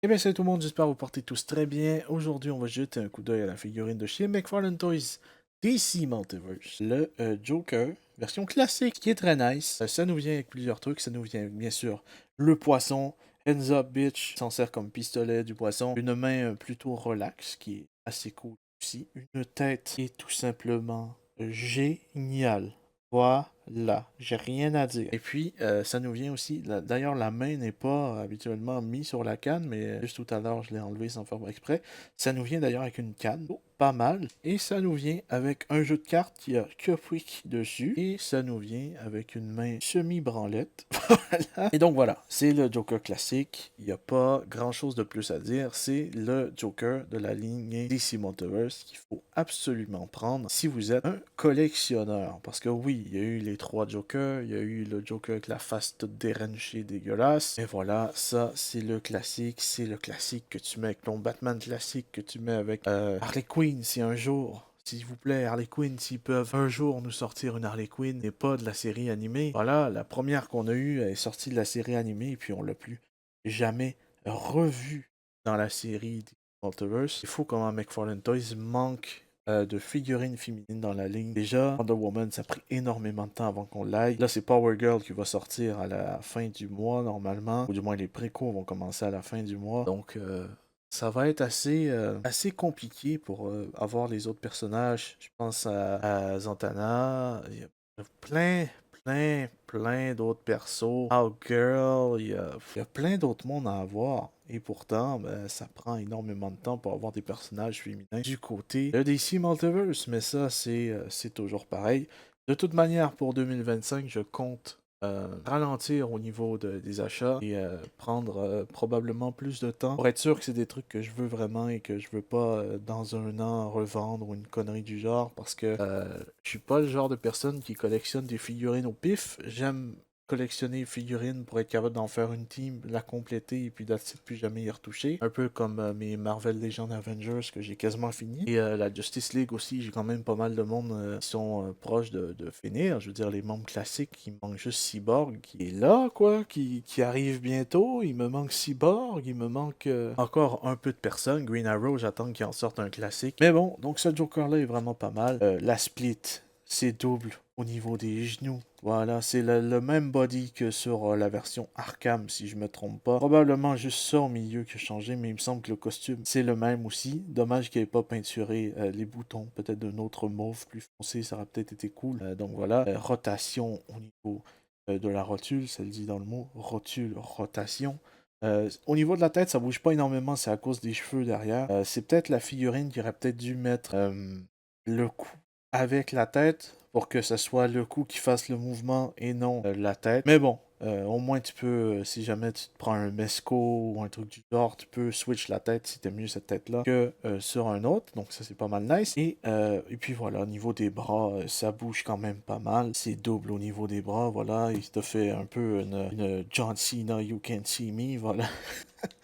Eh bien, salut tout le monde, j'espère que vous portez tous très bien. Aujourd'hui, on va jeter un coup d'œil à la figurine de chez McFarlane Toys DC Multiverse. Le Joker, version classique, qui est très nice. Ça nous vient avec plusieurs trucs. Ça nous vient, bien sûr, le poisson. Hands up, bitch. S'en sert comme pistolet du poisson. Une main plutôt relax, qui est assez cool aussi. Une tête qui est tout simplement géniale. Voilà, j'ai rien à dire. Et puis, ça nous vient aussi. D'ailleurs, la main n'est pas habituellement mise sur la canne, mais juste tout à l'heure, je l'ai enlevé sans faire exprès. Ça nous vient d'ailleurs avec une canne. Oh, pas mal. Et ça nous vient avec un jeu de cartes qui a Cupwick dessus. Et ça nous vient avec une main semi-branlette. Voilà. Et donc voilà, c'est le Joker classique. Il n'y a pas grand chose de plus à dire. C'est le Joker de la lignée DC Multiverse qu'il faut absolument prendre si vous êtes un collectionneur. Parce que oui, il y a eu les trois Jokers. Il y a eu le Joker avec la face toute déranchée, dégueulasse. Et voilà, ça c'est le classique. C'est le classique que tu mets avec ton Batman classique, que tu mets avec Harley Quinn si un jour. S'il vous plaît, Harley Quinn, s'ils peuvent un jour nous sortir une Harley Quinn et pas de la série animée. Voilà, la première qu'on a eue est sortie de la série animée et puis on l'a plus jamais revue dans la série Multiverse. Il faut comment McFarlane Toys manque de figurines féminines dans la ligne. Déjà, Wonder Woman, ça a pris énormément de temps avant qu'on l'aille. Là, c'est Power Girl qui va sortir à la fin du mois normalement, ou du moins les précos vont commencer à la fin du mois. Donc, ça va être assez compliqué pour avoir les autres personnages. Je pense à Zatanna. Il y a plein d'autres persos. Girl, il y a plein d'autres mondes à avoir. Et pourtant, ben, ça prend énormément de temps pour avoir des personnages féminins du côté de DC Multiverse. Mais ça, c'est toujours pareil. De toute manière, pour 2025, je compte ralentir au niveau des achats et prendre probablement plus de temps pour être sûr que c'est des trucs que je veux vraiment et que je veux pas dans un an revendre ou une connerie du genre parce que je suis pas le genre de personne qui collectionne des figurines au pif. J'aime collectionner les figurines pour être capable d'en faire une team, la compléter et puis d'être plus jamais y retoucher. Un peu comme mes Marvel Legends Avengers que j'ai quasiment fini. Et la Justice League aussi, j'ai quand même pas mal de monde qui sont proches de finir. Je veux dire, les membres classiques, il me manque juste Cyborg qui est là, quoi, qui arrive bientôt. Il me manque Cyborg, il me manque encore un peu de personnes. Green Arrow, j'attends qu'il en sorte un classique. Mais bon, donc ce Joker-là est vraiment pas mal. La Split, c'est double au niveau des genoux. Voilà, c'est le même body que sur la version Arkham, si je me trompe pas. Probablement juste ça au milieu qui a changé, mais il me semble que le costume, c'est le même aussi. Dommage qu'il n'ait pas peinturé les boutons. Peut-être d'un autre mauve plus foncé, ça aurait peut-être été cool. Donc voilà, rotation au niveau de la rotule, ça le dit dans le mot. Rotule, rotation. Au niveau de la tête, ça bouge pas énormément, c'est à cause des cheveux derrière. C'est peut-être la figurine qui aurait peut-être dû mettre le cou avec la tête pour que ce soit le cou qui fasse le mouvement et non la tête. Mais bon, au moins tu peux, si jamais tu te prends un Mesco ou un truc du genre, tu peux switch la tête si t'aimes mieux cette tête-là que sur un autre. Donc ça c'est pas mal nice. Et puis voilà, au niveau des bras, ça bouge quand même pas mal. C'est double au niveau des bras, voilà. Il te fait un peu une John Cena You Can't See Me, voilà.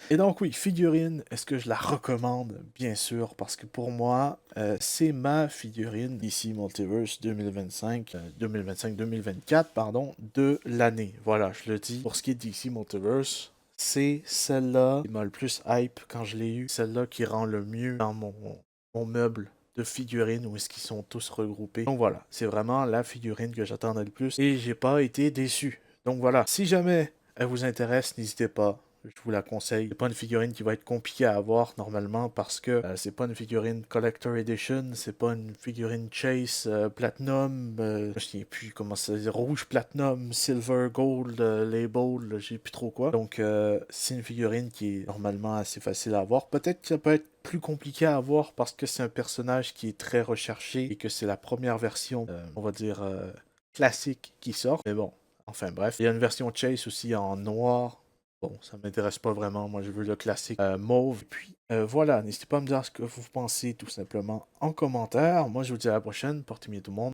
Et donc oui, figurine, est-ce que je la recommande? Bien sûr, parce que pour moi, c'est ma figurine DC Multiverse 2025, 2025-2024, pardon, de l'année. Voilà, je le dis. Pour ce qui est de DC Multiverse, c'est celle-là qui m'a le plus hype quand je l'ai eu, celle-là qui rend le mieux dans mon meuble de figurines où est-ce qu'ils sont tous regroupés. Donc voilà, c'est vraiment la figurine que j'attendais le plus et j'ai pas été déçu. Donc voilà, si jamais elle vous intéresse, n'hésitez pas. Je vous la conseille. C'est pas une figurine qui va être compliquée à avoir normalement parce que c'est pas une figurine Collector Edition, c'est pas une figurine Chase Platinum, je sais plus comment ça se dit, rouge Platinum, Silver Gold, Label, je sais plus trop quoi. Donc c'est une figurine qui est normalement assez facile à avoir. Peut-être que ça peut être plus compliqué à avoir parce que c'est un personnage qui est très recherché et que c'est la première version, on va dire, classique qui sort. Mais bon, enfin bref. Il y a une version Chase aussi en noir. Bon, ça m'intéresse pas vraiment. Moi, je veux le classique mauve. Puis voilà, n'hésitez pas à me dire ce que vous pensez tout simplement en commentaire. Moi, je vous dis à la prochaine. Portez bien tout le monde.